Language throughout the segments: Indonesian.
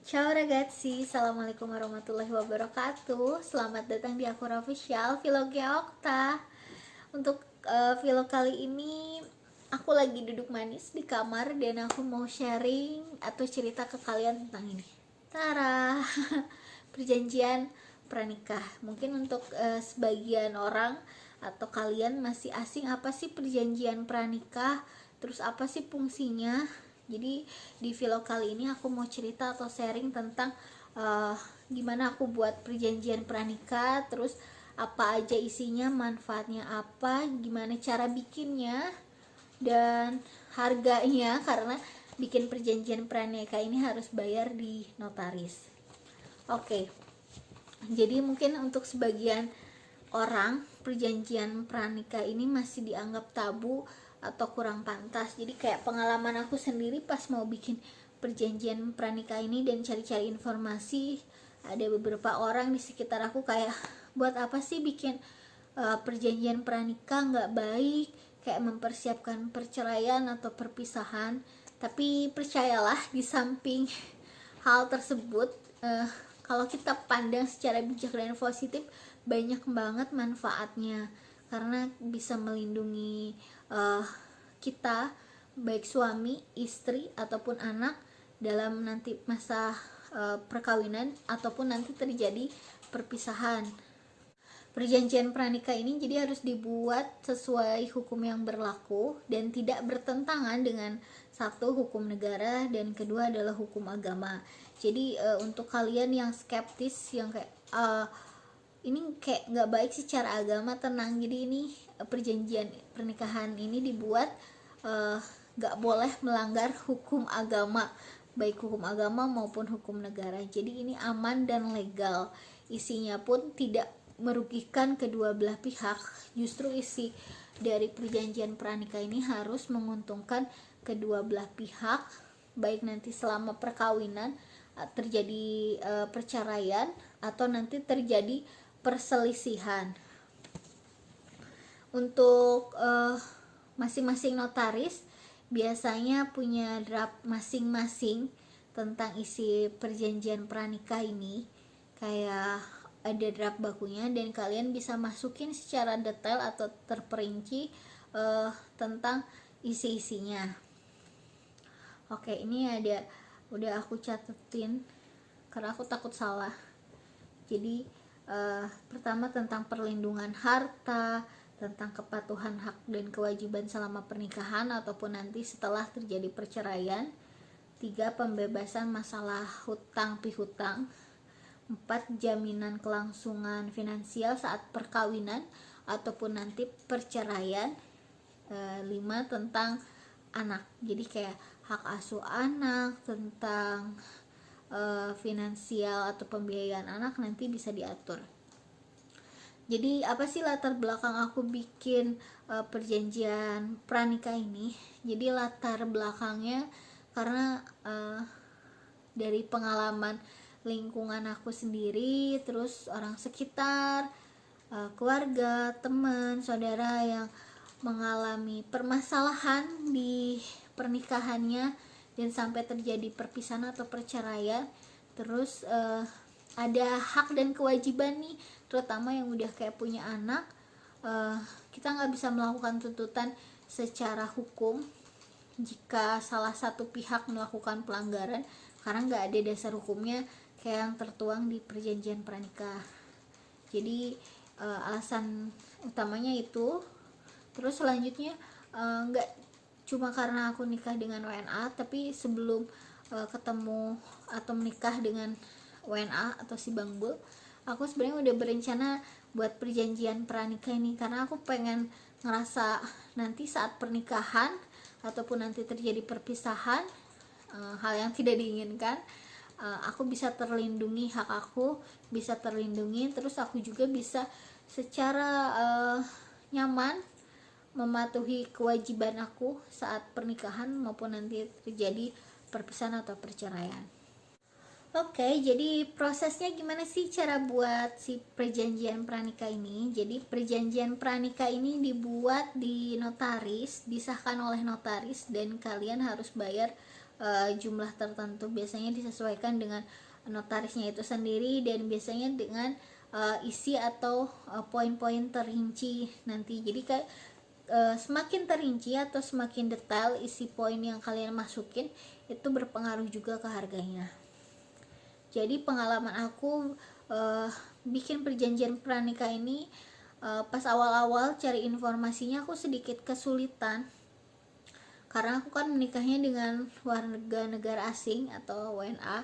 Ciao ragazzi, Assalamualaikum warahmatullahi wabarakatuh. Selamat datang di Akura Official, vlognya Okta. Untuk vlog kali ini aku lagi duduk manis di kamar dan aku mau sharing atau cerita ke kalian tentang ini. Tara, perjanjian pranikah. Mungkin untuk sebagian orang atau kalian masih asing, apa sih perjanjian pranikah? Terus apa sih fungsinya? Jadi di vlog kali ini aku mau cerita atau sharing tentang gimana aku buat perjanjian pranikah, terus apa aja isinya, manfaatnya apa, gimana cara bikinnya, dan harganya, karena bikin perjanjian pranikah ini harus bayar di notaris. Oke, jadi mungkin untuk sebagian orang perjanjian pranikah ini masih dianggap tabu atau kurang pantas. Jadi kayak pengalaman aku sendiri pas mau bikin perjanjian pranikah ini dan cari-cari informasi, ada beberapa orang di sekitar aku kayak, buat apa sih bikin perjanjian pranikah, nggak baik, kayak mempersiapkan perceraian atau perpisahan. Tapi percayalah, di samping hal tersebut, kalau kita pandang secara bijak dan positif, banyak banget manfaatnya, karena bisa melindungi kita, baik suami, istri, ataupun anak dalam nanti masa perkawinan ataupun nanti terjadi perpisahan. Perjanjian pranikah ini jadi harus dibuat sesuai hukum yang berlaku dan tidak bertentangan dengan satu, hukum negara, dan kedua adalah hukum agama. Jadi untuk kalian yang skeptis, yang kayak ini kayak nggak baik secara agama, tenang. Jadi ini perjanjian pernikahan ini dibuat nggak boleh melanggar hukum agama, baik hukum agama maupun hukum negara. Jadi ini aman dan legal. Isinya pun tidak merugikan kedua belah pihak. Justru isi dari perjanjian pranikah ini harus menguntungkan kedua belah pihak, baik nanti selama perkawinan terjadi perceraian atau nanti terjadi perselisihan. Untuk masing-masing notaris biasanya punya draft masing-masing tentang isi perjanjian pranikah ini, kayak ada draft bakunya dan kalian bisa masukin secara detail atau terperinci tentang isi-isinya. Oke, ini udah aku catetin karena aku takut salah. Jadi pertama tentang perlindungan harta, tentang kepatuhan hak dan kewajiban selama pernikahan ataupun nanti setelah terjadi perceraian. 3, pembebasan masalah hutang piutang. 4, jaminan kelangsungan finansial saat perkawinan ataupun nanti perceraian. 5, tentang anak. Jadi kayak hak asuh anak, tentang finansial atau pembiayaan anak nanti bisa diatur. Jadi apa sih latar belakang aku bikin perjanjian pranikah ini? Jadi latar belakangnya karena dari pengalaman lingkungan aku sendiri, terus orang sekitar, keluarga, teman, saudara yang mengalami permasalahan di pernikahannya dan sampai terjadi perpisahan atau perceraian. Terus ada hak dan kewajiban nih, terutama yang udah kayak punya anak. Kita nggak bisa melakukan tuntutan secara hukum jika salah satu pihak melakukan pelanggaran, karena nggak ada dasar hukumnya kayak yang tertuang di perjanjian pranikah. Jadi alasan utamanya itu. Terus selanjutnya nggak cuma karena aku nikah dengan WNA, tapi sebelum ketemu atau menikah dengan WNA atau si Bang Bul, aku sebenarnya udah berencana buat perjanjian pranikah ini, karena aku pengen ngerasa nanti saat pernikahan ataupun nanti terjadi perpisahan, hal yang tidak diinginkan, aku bisa terlindungi, hak aku bisa terlindungi, terus aku juga bisa secara nyaman mematuhi kewajiban aku saat pernikahan maupun nanti terjadi perpisahan atau perceraian. Oke, jadi prosesnya gimana sih cara buat si perjanjian pranikah ini? Jadi perjanjian pranikah ini dibuat di notaris, disahkan oleh notaris, dan kalian harus bayar jumlah tertentu, biasanya disesuaikan dengan notarisnya itu sendiri, dan biasanya dengan isi atau poin-poin terinci nanti. Jadi kayak semakin terinci atau semakin detail isi poin yang kalian masukin, itu berpengaruh juga ke harganya. Jadi pengalaman aku bikin perjanjian pranikah ini, pas awal-awal cari informasinya aku sedikit kesulitan, karena aku kan menikahnya dengan warga negara asing atau WNA.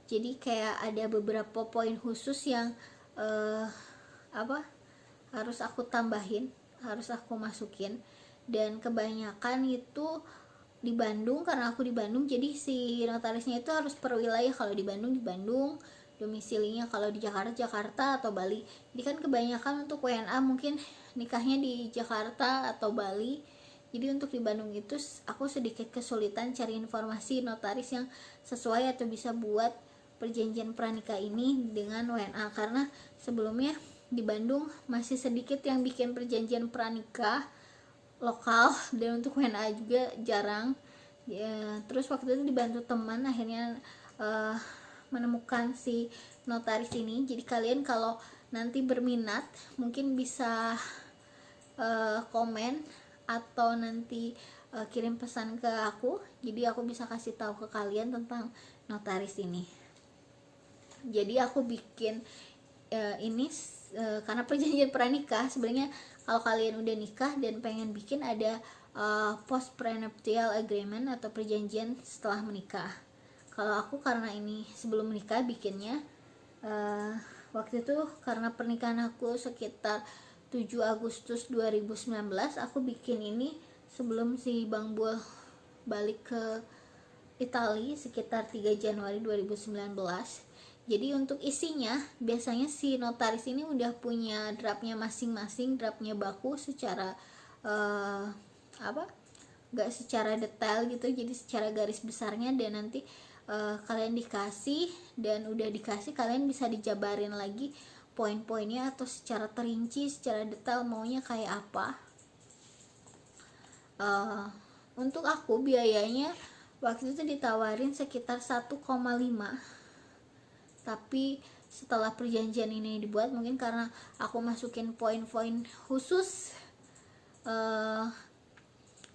Jadi kayak ada beberapa poin khusus yang harus aku tambahin, harus aku masukin, dan kebanyakan itu di Bandung. Karena aku di Bandung, jadi si notarisnya itu harus per wilayah. Kalau di Bandung, domisilinya. Kalau di Jakarta atau Bali. Jadi kan kebanyakan untuk WNA mungkin nikahnya di Jakarta atau Bali. Jadi untuk di Bandung itu aku sedikit kesulitan cari informasi notaris yang sesuai atau bisa buat perjanjian pranikah ini dengan WNA, karena sebelumnya di Bandung masih sedikit yang bikin perjanjian pranikah lokal, dan untuk WNA juga jarang ya. Terus waktu itu dibantu teman, akhirnya menemukan si notaris ini. Jadi kalian kalau nanti berminat mungkin bisa komen atau nanti kirim pesan ke aku, jadi aku bisa kasih tahu ke kalian tentang notaris ini. Jadi aku bikin ini karena perjanjian pranikah. Sebenarnya kalau kalian udah nikah dan pengen bikin, ada post prenuptial agreement atau perjanjian setelah menikah. Kalau aku karena ini sebelum menikah bikinnya, waktu itu karena pernikahan aku sekitar 7 Agustus 2019, aku bikin ini sebelum si Bang Bul balik ke Italia sekitar 3 Januari 2019. Jadi untuk isinya biasanya si notaris ini udah punya draftnya masing-masing, draftnya baku secara gak secara detail gitu, jadi secara garis besarnya, dan nanti kalian dikasih, dan udah dikasih kalian bisa dijabarin lagi poin-poinnya atau secara terinci, secara detail maunya kayak apa. Untuk aku biayanya waktu itu ditawarin sekitar 1,5, tapi setelah perjanjian ini dibuat, mungkin karena aku masukin poin-poin khusus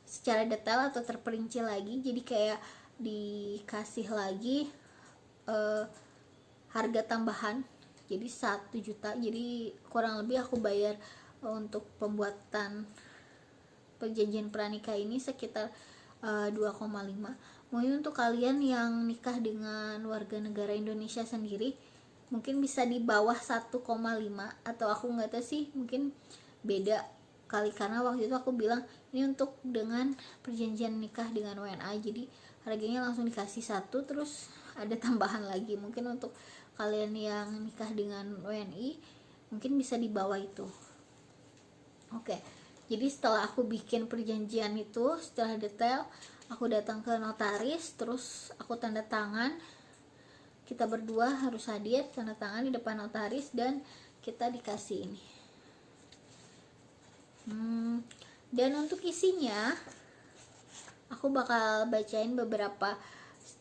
secara detail atau terperinci lagi, jadi kayak dikasih lagi harga tambahan, jadi 1 juta. Jadi kurang lebih aku bayar untuk pembuatan perjanjian pranikah ini sekitar 2,5. Mungkin untuk kalian yang nikah dengan warga negara Indonesia sendiri mungkin bisa di bawah 1,5, atau aku nggak tahu sih, mungkin beda kali, karena waktu itu aku bilang ini untuk dengan perjanjian nikah dengan WNA, jadi harganya langsung dikasih 1, terus ada tambahan lagi. Mungkin untuk kalian yang nikah dengan WNI mungkin bisa di bawah itu. Oke, jadi setelah aku bikin perjanjian itu secara detail, aku datang ke notaris, terus aku tanda tangan. Kita berdua harus hadir, tanda tangan di depan notaris, dan kita dikasih ini. Dan untuk isinya aku bakal bacain beberapa,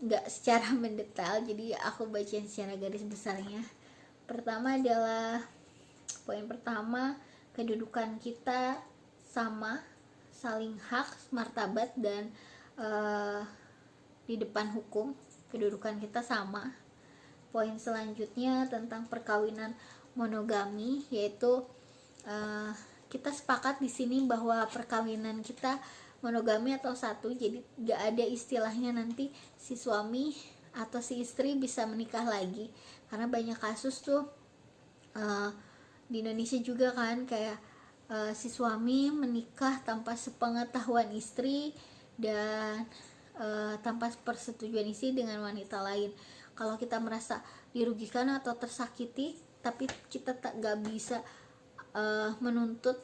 nggak secara mendetail, jadi aku bacain secara garis besarnya. Pertama adalah poin pertama, kedudukan kita sama, saling hak, martabat, dan di depan hukum kedudukan kita sama. Poin selanjutnya tentang perkawinan monogami, yaitu kita sepakat di sini bahwa perkawinan kita monogami atau satu, jadi gak ada istilahnya nanti si suami atau si istri bisa menikah lagi, karena banyak kasus tuh di Indonesia juga kan, kayak si suami menikah tanpa sepengetahuan istri dan tanpa persetujuan istri dengan wanita lain. Kalau kita merasa dirugikan atau tersakiti, tapi kita gak bisa menuntut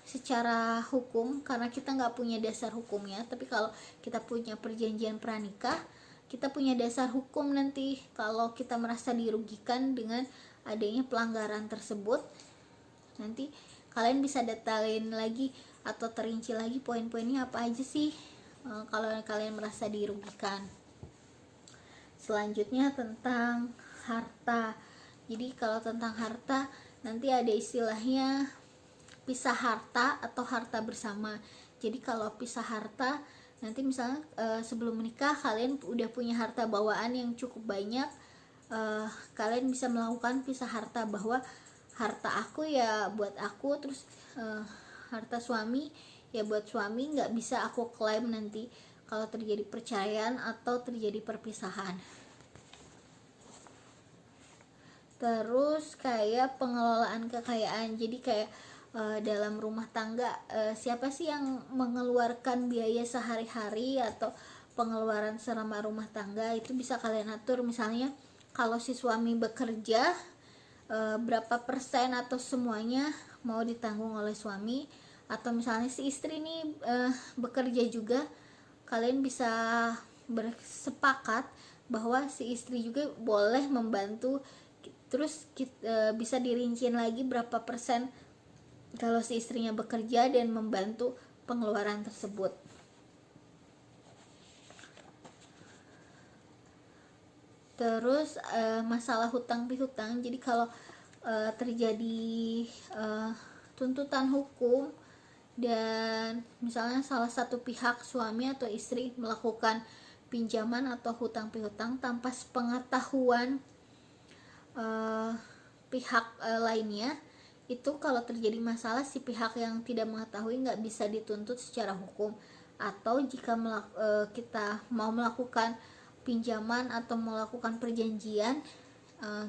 secara hukum karena kita nggak punya dasar hukumnya. Tapi kalau kita punya perjanjian pranikah, kita punya dasar hukum nanti kalau kita merasa dirugikan dengan adanya pelanggaran tersebut. Nanti kalian bisa detailin lagi atau terinci lagi poin-poinnya apa aja sih kalau kalian merasa dirugikan. Selanjutnya tentang harta. Jadi kalau tentang harta nanti ada istilahnya pisah harta atau harta bersama. Jadi kalau pisah harta, nanti misalnya sebelum menikah kalian udah punya harta bawaan yang cukup banyak, kalian bisa melakukan pisah harta, bahwa harta aku ya buat aku, terus harta suami ya buat suami, nggak bisa aku klaim nanti kalau terjadi perceraian atau terjadi perpisahan. Terus kayak pengelolaan kekayaan, jadi kayak dalam rumah tangga, siapa sih yang mengeluarkan biaya sehari-hari atau pengeluaran selama rumah tangga, itu bisa kalian atur. Misalnya kalau si suami bekerja, berapa persen atau semuanya mau ditanggung oleh suami, atau misalnya si istri nih bekerja juga, kalian bisa bersepakat bahwa si istri juga boleh membantu. Terus bisa dirinciin lagi berapa persen kalau si istrinya bekerja dan membantu pengeluaran tersebut. Terus masalah hutang piutang, jadi kalau terjadi tuntutan hukum dan misalnya salah satu pihak, suami atau istri, melakukan pinjaman atau hutang piutang tanpa sepengetahuan pihak lainnya, itu kalau terjadi masalah, si pihak yang tidak mengetahui nggak bisa dituntut secara hukum. Atau jika kita mau melakukan pinjaman atau melakukan perjanjian,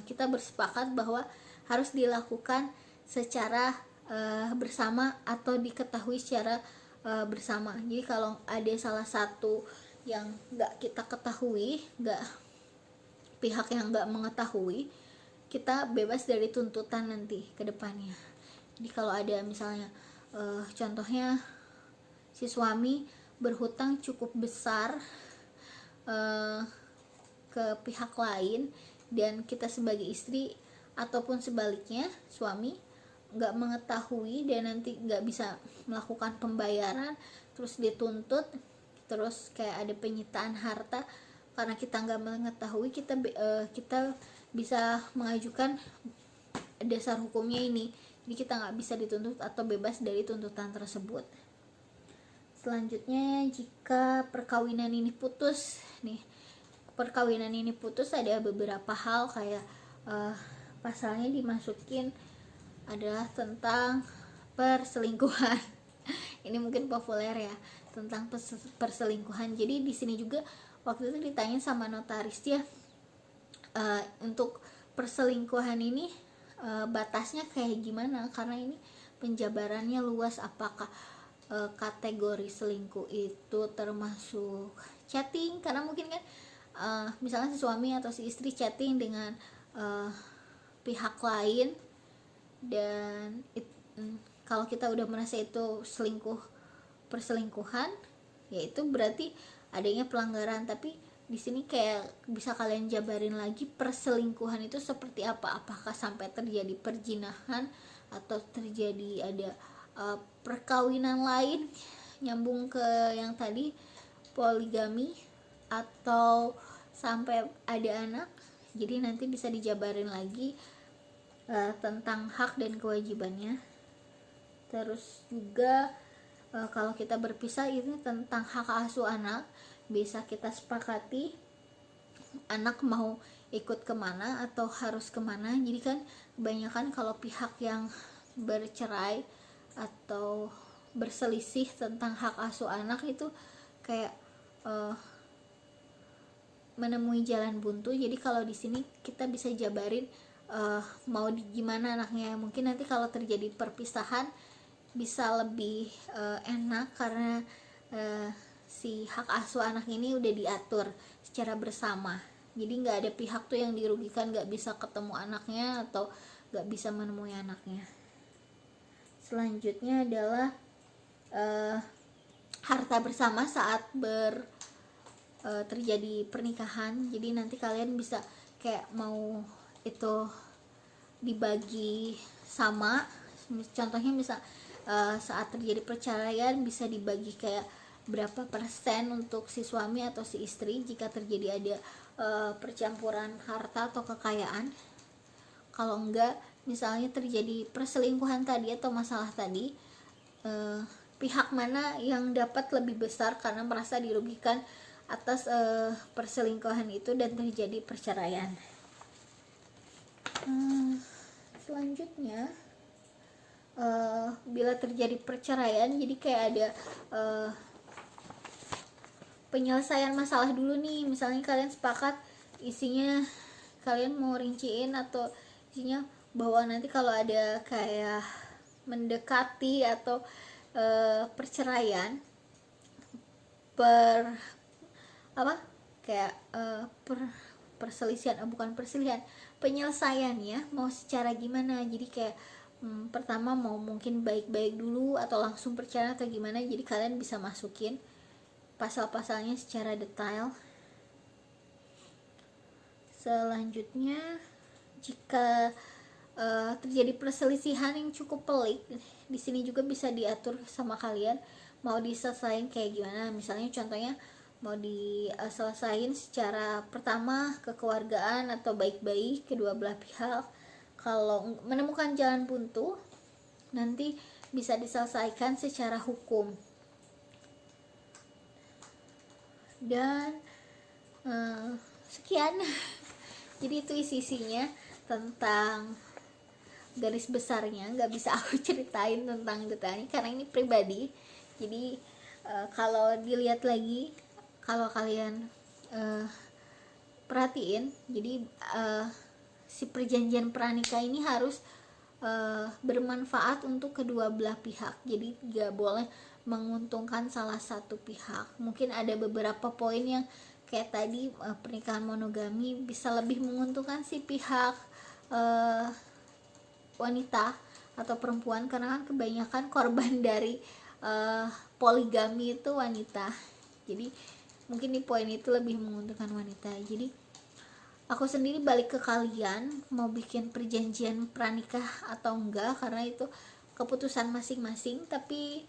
kita bersepakat bahwa harus dilakukan secara bersama atau diketahui secara bersama. Jadi kalau ada salah satu yang nggak kita ketahui, pihak yang nggak mengetahui, kita bebas dari tuntutan nanti ke depannya. Jadi kalau ada misalnya contohnya si suami berhutang cukup besar ke pihak lain, dan kita sebagai istri ataupun sebaliknya suami nggak mengetahui dan nanti nggak bisa melakukan pembayaran, terus dituntut, terus kayak ada penyitaan harta karena kita nggak mengetahui, kita bisa mengajukan dasar hukumnya ini. Jadi kita nggak bisa dituntut atau bebas dari tuntutan tersebut. Selanjutnya, jika perkawinan ini putus nih, ada beberapa hal kayak pasalnya dimasukin adalah tentang perselingkuhan. Ini mungkin populer ya, tentang perselingkuhan. Jadi di sini juga waktu itu ditanya sama notaris ya, untuk perselingkuhan ini batasnya kayak gimana, karena ini penjabarannya luas. Apakah kategori selingkuh itu termasuk chatting, karena mungkin kan misalnya si suami atau si istri chatting dengan pihak lain, dan kalau kita udah merasa itu perselingkuhan, ya itu berarti adanya pelanggaran. Tapi di sini kayak bisa kalian jabarin lagi perselingkuhan itu seperti apa, apakah sampai terjadi perzinahan atau terjadi ada perkawinan lain nyambung ke yang tadi poligami, atau sampai ada anak. Jadi nanti bisa dijabarin lagi tentang hak dan kewajibannya. Terus juga kalau kita berpisah, ini tentang hak asuh anak, bisa kita sepakati anak mau ikut kemana atau harus kemana. Jadi kan kebanyakan kalau pihak yang bercerai atau berselisih tentang hak asuh anak itu kayak menemui jalan buntu. Jadi kalau di sini kita bisa jabarin mau gimana anaknya. Mungkin nanti kalau terjadi perpisahan bisa lebih enak karena si hak asuh anak ini udah diatur secara bersama. Jadi nggak ada pihak tuh yang dirugikan, nggak bisa ketemu anaknya atau nggak bisa menemui anaknya. Selanjutnya adalah harta bersama saat terjadi pernikahan. Jadi nanti kalian bisa kayak mau itu dibagi sama, contohnya bisa saat terjadi perceraian bisa dibagi kayak berapa persen untuk si suami atau si istri. Jika terjadi ada percampuran harta atau kekayaan. Kalau enggak, misalnya terjadi perselingkuhan tadi atau masalah tadi, pihak mana yang dapat lebih besar karena merasa dirugikan atas perselingkuhan itu dan terjadi perceraian. Selanjutnya, bila terjadi perceraian, jadi kayak ada penyelesaian masalah dulu nih. Misalnya kalian sepakat isinya, kalian mau rinciin atau isinya bahwa nanti kalau ada kayak mendekati atau perceraian, perselisihan, bukan perselisihan, penyelesaiannya mau secara gimana. Jadi kayak pertama mau mungkin baik-baik dulu atau langsung perceraian atau gimana. Jadi kalian bisa masukin pasal-pasalnya secara detail. Selanjutnya, jika terjadi perselisihan yang cukup pelik, di sini juga bisa diatur sama kalian mau diselesain kayak gimana. Misalnya contohnya mau diselesain secara pertama kekeluargaan atau baik-baik kedua belah pihak. Kalau menemukan jalan buntu, nanti bisa diselesaikan secara hukum. Dan sekian. Jadi itu isi-isinya tentang garis besarnya. Nggak bisa aku ceritain tentang detailnya karena ini pribadi. Jadi kalau dilihat lagi, kalau kalian perhatiin, jadi si perjanjian pranikah ini harus bermanfaat untuk kedua belah pihak. Jadi nggak boleh menguntungkan salah satu pihak. Mungkin ada beberapa poin yang kayak tadi, pernikahan monogami bisa lebih menguntungkan si pihak wanita atau perempuan, karena kan kebanyakan korban dari poligami itu wanita. Jadi mungkin di poin itu lebih menguntungkan wanita. Jadi aku sendiri balik ke kalian mau bikin perjanjian pranikah atau enggak, karena itu keputusan masing-masing. Tapi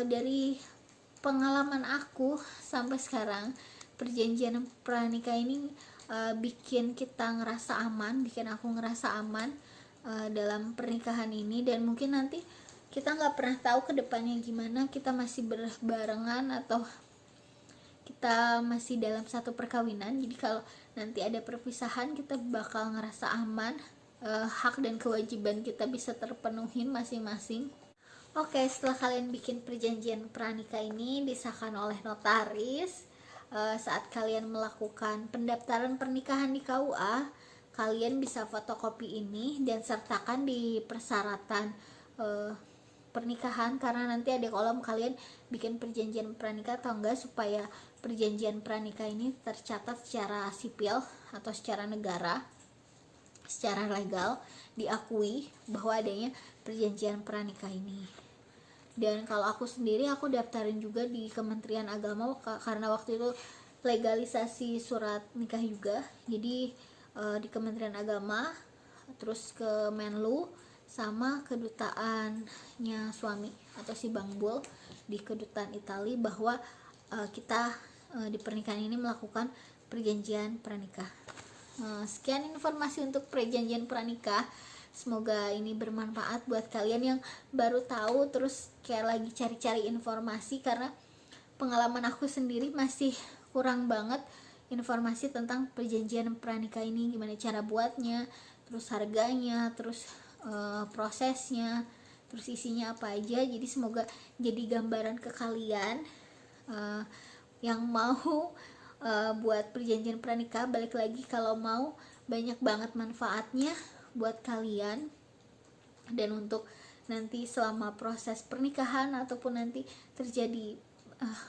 dari pengalaman aku sampai sekarang, perjanjian pranikah ini bikin kita ngerasa aman, bikin aku ngerasa aman dalam pernikahan ini. Dan mungkin nanti kita nggak pernah tahu kedepannya gimana, kita masih berbarengan atau kita masih dalam satu perkawinan. Jadi kalau nanti ada perpisahan, kita bakal ngerasa aman, hak dan kewajiban kita bisa terpenuhi masing-masing. Oke, setelah kalian bikin perjanjian pranikah ini disahkan oleh notaris, saat kalian melakukan pendaftaran pernikahan di KUA, kalian bisa fotokopi ini dan sertakan di persyaratan pernikahan, karena nanti ada kolom kalian bikin perjanjian pranikah atau enggak, supaya perjanjian pranikah ini tercatat secara sipil atau secara negara, secara legal diakui bahwa adanya perjanjian pranikah ini. Dan kalau aku sendiri, aku daftarin juga di Kementerian Agama karena waktu itu legalisasi surat nikah juga. Jadi di Kementerian Agama, terus ke Menlu, sama kedutaannya suami atau si Bang Bul di kedutaan Italia, bahwa kita di pernikahan ini melakukan perjanjian pranikah. Sekian informasi untuk perjanjian pranikah. Semoga ini bermanfaat buat kalian yang baru tahu terus kayak lagi cari-cari informasi, karena pengalaman aku sendiri masih kurang banget informasi tentang perjanjian pranikah ini, gimana cara buatnya, terus harganya, terus prosesnya, terus isinya apa aja. Jadi semoga jadi gambaran ke kalian yang mau buat perjanjian pranikah. Balik lagi, kalau mau, banyak banget manfaatnya buat kalian. Dan untuk nanti selama proses pernikahan ataupun nanti terjadi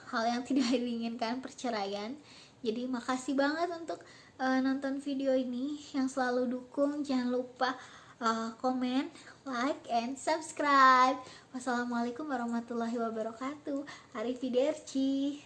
hal yang tidak diinginkan, perceraian. Jadi makasih banget untuk nonton video ini, yang selalu dukung. Jangan lupa komen, like, and subscribe. Wassalamualaikum warahmatullahi wabarakatuh. Arrivederci.